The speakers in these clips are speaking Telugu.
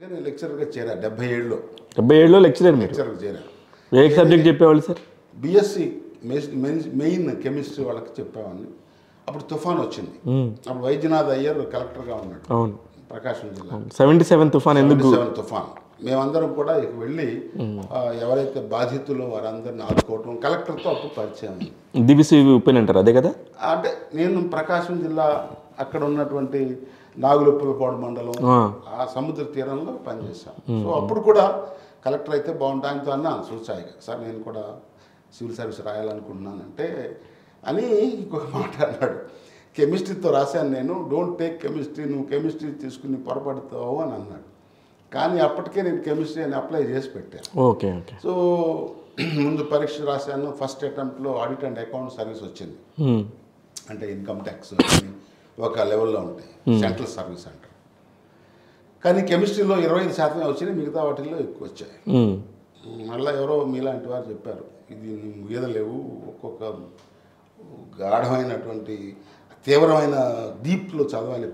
నేను లెక్చరర్గా చేరా 77లో. 77లో లెక్చరర్ మీరు? లెక్చరర్గా చేరా. ఏ సబ్జెక్ట్ చెప్పేవాళ్ళు సార్? బీఎస్సీ మెయిన్ కెమిస్ట్రీ వాళ్ళకి చెప్పేవాడిని. అప్పుడు తుఫాన్ వచ్చింది. అప్పుడు వైద్యనాథ్ అయ్యర్ కలెక్టర్గా ఉన్నాడు. అవును, ప్రకాశం జిల్లా. 77 తుఫాన్. ఎందుకు 77 తుఫాన్? మేమందరం కూడా ఇక వెళ్ళి ఎవరైతే బాధితులు వారందరిని ఆదుకోవటం, కలెక్టర్తో అప్పుడు పరిచయం. దివిసి ఉప్పెన్ అంటారు అదే కదా? అంటే నేను ప్రకాశం జిల్లా అక్కడ ఉన్నటువంటి నాగులొప్పులపాడు మండలం ఆ సముద్ర తీరంలో పనిచేశాను. సో అప్పుడు కూడా కలెక్టర్ అయితే బాగుంటుంది. ఆయనతో అన్నాను సూచాయిగా, సార్ నేను కూడా సివిల్ సర్వీస్ రాయాలనుకుంటున్నానంటే అని ఇంకొక మాట అన్నాడు. కెమిస్ట్రీతో రాశాను నేను, డోంట్ టేక్ కెమిస్ట్రీ, నువ్వు కెమిస్ట్రీ తీసుకుని పొరపడతావు అని అన్నాడు. కానీ అప్పటికే నేను కెమిస్ట్రీ అని అప్లై చేసి పెట్టాను. Okay okay. సో ముందు పరీక్ష రాశాను. ఫస్ట్ అటెంప్ట్లో ఆడిట్ అండ్ అకౌంట్ సర్వీస్ వచ్చింది. అంటే ఇన్కమ్ ట్యాక్స్ ఒక లెవెల్లో ఉంటాయి, సెంట్రల్ సర్వీస్ అంటారు. కానీ కెమిస్ట్రీలో 25% వచ్చినాయి, మిగతా వాటిల్లో ఎక్కువ వచ్చాయి. మళ్ళీ ఎవరో మీలాంటి వారు చెప్పారు, ఇది ఈదలేవు, ఒక్కొక్క గాఢమైనటువంటి తీవ్రమైన డీప్లో చదవాలి,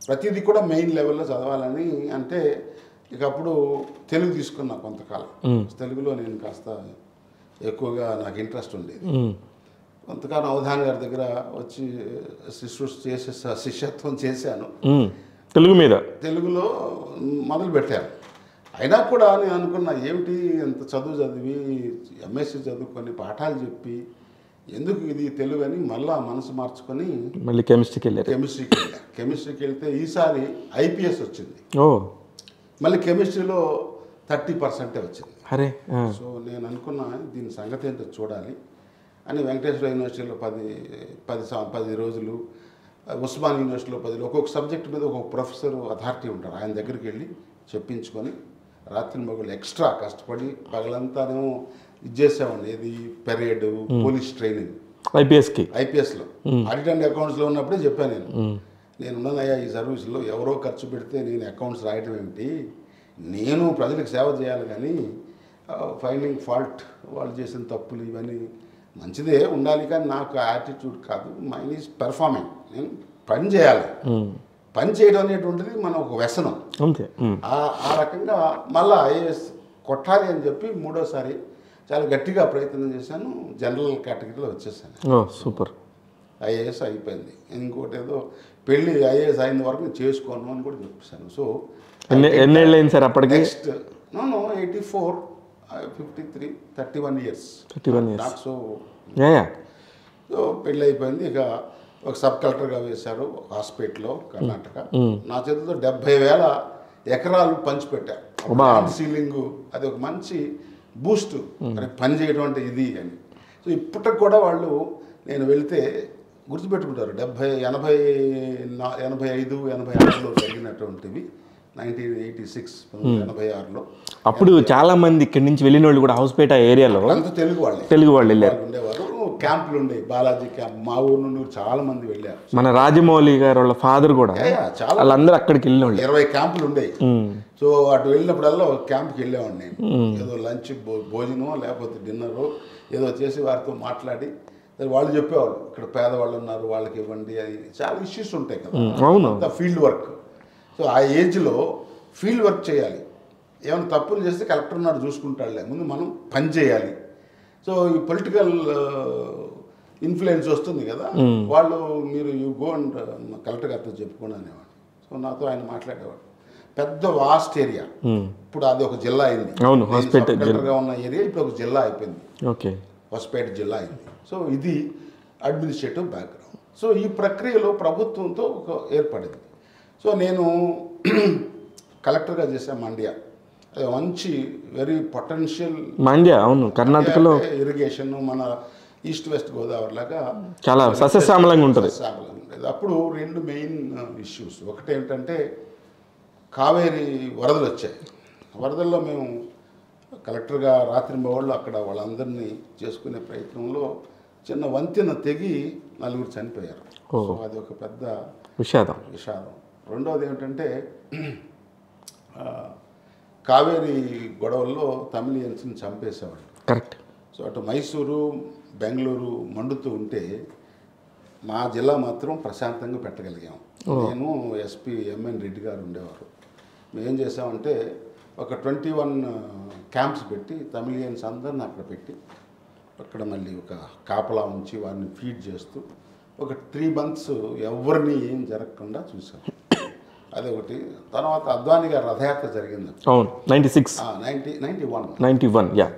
ప్రతిదీ కూడా మెయిన్ లెవెల్లో చదవాలని. అంటే ఇక అప్పుడు తెలుగు తీసుకున్నా కొంతకాలం. తెలుగులో నేను కాస్త ఎక్కువగా నాకు ఇంట్రెస్ట్ ఉండేది. కొంతకాలం అవధాన్ గారి దగ్గర వచ్చి శిష్యత్వం చేశాను. తెలుగు మీద తెలుగులో మొదలు పెట్టాను. అయినా కూడా నేను అనుకున్నా, ఏమిటి ఎంత చదువు చదివి ఎంఎస్సీ చదువుకొని పాఠాలు చెప్పి ఎందుకు ఇది తెలుగు అని మళ్ళా మనసు మార్చుకొని మళ్ళీ కెమిస్ట్రీకి వెళ్ళాను. కెమిస్ట్రీకి వెళ్తే ఈసారి ఐపీఎస్ వచ్చింది. మళ్ళీ కెమిస్ట్రీలో 30% వచ్చింది. అరే! సో నేను అనుకున్నా, దీని సంగతి ఏంటో చూడాలి అని వెంకటేశ్వర యూనివర్సిటీలో 10 రోజులు, ఉస్మాన్ యూనివర్సిటీలో 10 రోజులు, ఒక్కొక్క సబ్జెక్ట్ మీద ఒక్కొక్క ప్రొఫెసర్ అథారిటీ ఉంటారు, ఆయన దగ్గరికి వెళ్ళి చెప్పించుకొని రాత్రి మగళ్ళు ఎక్స్ట్రా కష్టపడి పగలంతానేమో ఇది చేసామండి. ఏది పెరేడ్, పోలీస్ ట్రైనింగ్. ఐపీఎస్లో ఆడిట్ అండ్ అకౌంట్స్లో ఉన్నప్పుడే చెప్పాను నేను ఉన్నానయ్యా ఈ సర్వీస్లో, ఎవరో ఖర్చు పెడితే నేను అకౌంట్స్ రాయడం ఏమిటి, నేను ప్రజలకు సేవ చేయాలి, కానీ ఫైండింగ్ ఫాల్ట్, వాళ్ళు చేసిన తప్పులు ఇవన్నీ మంచిదే ఉండాలి, కానీ నాకు యాటిట్యూడ్ కాదు, మైన్ ఈజ్ పెర్ఫార్మింగ్, నేను పని చేయాలి. పని చేయడం అనేటువంటిది మన ఒక వ్యసనం. ఆ రకంగా మళ్ళీ ఐఏఎస్ కొట్టాలి అని చెప్పి మూడోసారి చాలా గట్టిగా ప్రయత్నం చేశాను. జనరల్ కేటగిరీలో వచ్చేసాను. సూపర్. ఐఏఎస్ అయిపోయింది. ఇంకోటి ఏదో పెళ్ళి ఐఏఎస్ అయిన వరకు నేను చేసుకోను అని కూడా చెప్పేశాను. సో ఎన్నేళ్ళు అయింది సార్ అప్పటికి? Next 84, 53, 31 years. సో పెళ్ళి అయిపోయింది. ఇక ఒక సబ్ కలెక్టర్గా వేశారు హాస్పిటల్లో, కర్ణాటక. నా చేతితో 70,000 ఎకరాలు పంచిపెట్టారు. సీలింగ్ అది ఒక మంచి బూస్ట్, పని చేయడం అంటే ఇది అని. సో ఇప్పటికి కూడా వాళ్ళు నేను వెళితే గుర్తుపెట్టుకుంటారు. 85, 86లో జరిగినటువంటివి, 1986, 1986లో. అప్పుడు చాలా మంది ఇక్కడి నుంచి వెళ్ళిన వాళ్ళు కూడా హౌస్పేట ఏరియాలో అంతా తెలుగు వాళ్ళు వెళ్ళారు, ఉండేవారు. క్యాంపులు ఉండేవి, బాలాజీ క్యాంప్, మా ఊరు నుండి చాలా మంది వెళ్ళారు. మన రాజమౌళి గారు వాళ్ళ ఫాదర్ కూడా చాలా, వాళ్ళందరూ అక్కడికి వెళ్ళిన వాళ్ళు. 20 క్యాంపులు ఉండేవి. సో అటు వెళ్ళినప్పుడల్లా ఒక క్యాంప్కి వెళ్ళేవాడిని నేను. ఏదో లంచ్, భోజనం లేకపోతే డిన్నరు ఏదో చేసి వారితో మాట్లాడి, వాళ్ళు చెప్పేవాళ్ళు ఇక్కడ పేదవాళ్ళు ఉన్నారు, వాళ్ళకి ఇవ్వండి, అది చాలా ఇష్యూస్ ఉంటాయి కదా. అంతా ఫీల్డ్ వర్క్. సో ఆ ఏజ్లో ఫీల్డ్ వర్క్ చేయాలి. ఏమైనా తప్పులు చేస్తే కలెక్టర్ ఉన్నాడు చూసుకుంటాడులే, ముందు మనం పని చేయాలి. సో ఈ పొలిటికల్ ఇన్ఫ్లుయెన్స్ వస్తుంది కదా, వాళ్ళు మీరు యూ గో అండ్ కలెక్టర్ గారితో చెప్పుకోండి అనేవాడు. సో నాతో ఆయన మాట్లాడేవాడు. పెద్ద వాస్ట్ ఏరియా, ఇప్పుడు అది ఒక జిల్లా అయింది. కలెక్టర్గా ఉన్న ఏరియా ఇప్పుడు ఒక జిల్లా అయిపోయింది. హొసపేట జిల్లా అయింది. సో ఇది అడ్మినిస్ట్రేటివ్ బ్యాక్గ్రౌండ్. సో ఈ ప్రక్రియలో ప్రభుత్వంతో ఒక ఏర్పడింది. సో నేను కలెక్టర్గా చేశాను మండ్యా. అది మంచి వెరీ పొటెన్షియల్ మండ్యా. అవును, కర్ణాటకలో ఇరిగేషన్ మన ఈస్ట్ వెస్ట్ గోదావరి లాగా చాలా సస్యశ్యామలంగా ఉంటుంది. అప్పుడు 2 మెయిన్ ఇష్యూస్. ఒకటి ఏంటంటే కావేరీ వరదలు వచ్చాయి. వరదల్లో మేము కలెక్టర్గా రాత్రి వాళ్ళు అక్కడ వాళ్ళందరినీ చేసుకునే ప్రయత్నంలో చిన్న వంతెన తెగి 4 చనిపోయారు. సో అది ఒక పెద్ద విషాదం. రెండవది ఏమిటంటే కావేరీ గొడవల్లో తమిళియన్స్ని చంపేసేవాళ్ళు. కరెక్ట్. సో అటు మైసూరు, బెంగళూరు మండుతూ ఉంటే మా జిల్లా మాత్రం ప్రశాంతంగా పెట్టగలిగాం. నేను ఎస్పీ ఎంఎన్ రెడ్డి గారు ఉండేవారు. మేము ఏం చేసామంటే ఒక 21 క్యాంప్స్ పెట్టి తమిళియన్స్ అందరిని అక్కడ పెట్టి అక్కడ మళ్ళీ ఒక కాపలా ఉంచి వారిని ఫీడ్ చేస్తూ ఒక 3 months ఎవరిని ఏం జరగకుండా చూసాం. అదొకటి. తర్వాత అద్వానీ గారి రథయాత్ర జరిగింది. అవును 96 91 యా.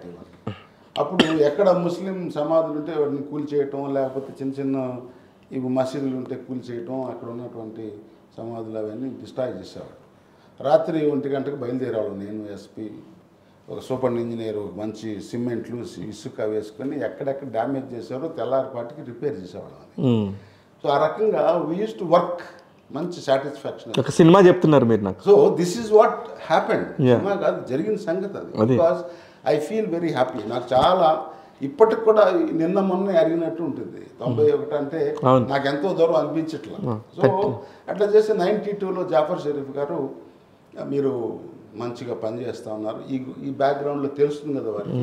అప్పుడు ఎక్కడ ముస్లిం సమాధులు ఉంటే వాటిని కూల్చేయటం, లేకపోతే చిన్న చిన్న ఇవి మసీదులు ఉంటే కూల్చేయటం, అక్కడ ఉన్నటువంటి సమాధులు అవన్నీ డిస్ట్రాయ్ చేసేవాడు. రాత్రి 1 గంటకు బయలుదేరేవాళ్ళు. నేను ఎస్పీ, ఒక సూపర్ ఇంజనీర్, మంచి సిమెంట్లు ఇసుక వేసుకొని ఎక్కడెక్కడ డ్యామేజ్ చేశారో తెల్లారిపాటికి రిపేర్ చేసేవాళ్ళం. సో ఆ రకంగా వీ యూస్ టు వర్క్. మంచి సాటిస్ఫాక్షన్. ఒక సినిమా చెప్తున్నారు మీరు నాకు. So this is what happened. Cinema కాదు, జరిగిన సంగతి అది. Because I feel very happy. నాకు చాలా ఇప్పటికి కూడా నిన్న మొన్న అడిగినట్టు ఉంటుంది. 91 అంటే నాకు ఎంతో దూరం అనిపించట్లా. సో అట్లా చేసి 92లో జాఫర్ షరీఫ్ గారు మీరు మంచిగా పనిచేస్తూ ఉన్నారు, ఈ బ్యాక్గ్రౌండ్లో తెలుస్తుంది కదా వారికి,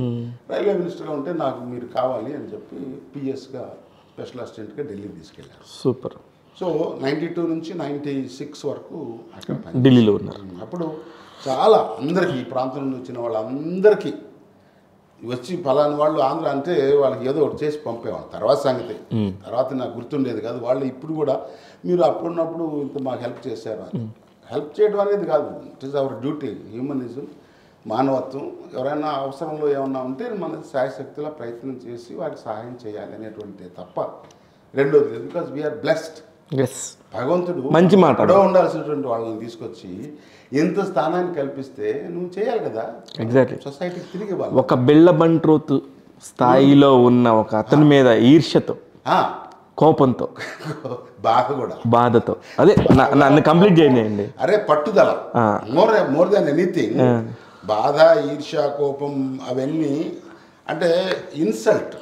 రైల్వే మినిస్టర్గా ఉంటే నాకు మీరు కావాలి అని చెప్పి పిఎస్గా స్పెషల్ అసిస్టెంట్గా ఢిల్లీ తీసుకెళ్ళారు. సూపర్. సో 92 నుంచి 96 వరకు అక్కడ ఢిల్లీలో ఉన్నారు. అప్పుడు చాలా అందరికీ, ఈ ప్రాంతం నుండి వచ్చిన వాళ్ళందరికీ వచ్చి పలానా వాళ్ళు ఆంధ్ర అంటే వాళ్ళకి ఏదో ఒకటి చేసి పంపేవాళ్ళు. తర్వాత సంగతి తర్వాత నాకు గుర్తుండేది కాదు. వాళ్ళు ఇప్పుడు కూడా మీరు అప్పుడున్నప్పుడు ఇంత మాకు హెల్ప్ చేశారు అని. హెల్ప్ చేయడం అనేది కాదు, it is our duty. Humanism, మానవత్వం. ఎవరైనా అవసరంలో ఏమన్నా ఉంటే మన శాయశక్తిలో ప్రయత్నం చేసి వారికి సహాయం చేయాలి అనేటువంటి తప్ప రెండోది లేదు. Because we are blessed. భగవంతుడు మంచి మాట ఉండాల్సినటువంటి వాళ్ళని తీసుకొచ్చి ఎంత స్థానాన్ని కల్పిస్తే నువ్వు చేయాలి కదా. ఎగ్జాక్ట్లీ. సొసైటీకి తిరిగి ఒక బిళ్ళ బంట్రోతు స్థాయిలో ఉన్న ఒక అతని మీద ఈర్ష్యతో, కోపంతో, బాధతో, అదే నన్ను కంప్లీట్ చేయండి. అరే పట్టుదల, మోర్ దాన్ ఎనీథింగ్. బాధ, ఈర్ష్య, కోపం అవన్నీ అంటే ఇన్సల్ట్.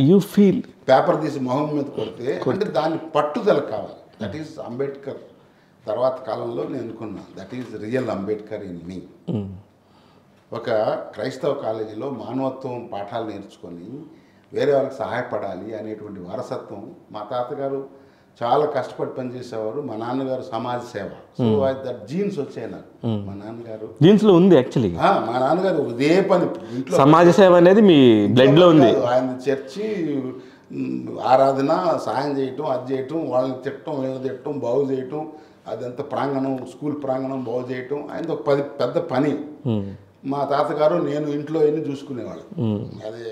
యూ ఫీల్ పేపర్ తీసి మొహం మీద కొడితే అంటే దాని పట్టుదల కావాలి. That is Ambedkar. తర్వాత కాలంలో నేను అనుకున్నా that is real Ambedkar in me. ఒక క్రైస్తవ కాలేజీలో మానవత్వం పాఠాలు నేర్చుకొని వేరే వాళ్ళకి సహాయపడాలి అనేటువంటి వారసత్వం. మా తాతగారు చాలా కష్టపడి పనిచేసేవారు. మా నాన్నగారు సమాజ సేవ. సో దట్ జీన్స్ వచ్చాయి నాకు. మా నాన్నగారు జీన్స్ లో ఉంది యాక్చువల్లీ. మా నాన్నగారు ఇదే పని, ఇంట్లో సమాజ సేవ అనేది మీ బ్లడ్ లో ఉంది. ఆయన చర్చి, ఆరాధన, సాయం చేయటం, అది చేయటం, వాళ్ళని తిట్టడం, వీళ్ళని తిట్టడం, బాగు చేయటం, అదంతా ప్రాంగణం, స్కూల్ ప్రాంగణం బాగు చేయటం ఆయన ఒక పెద్ద పని. మా తాతగారు నేను ఇంట్లో ఎన్ని చూసుకునేవాళ్ళు. అదే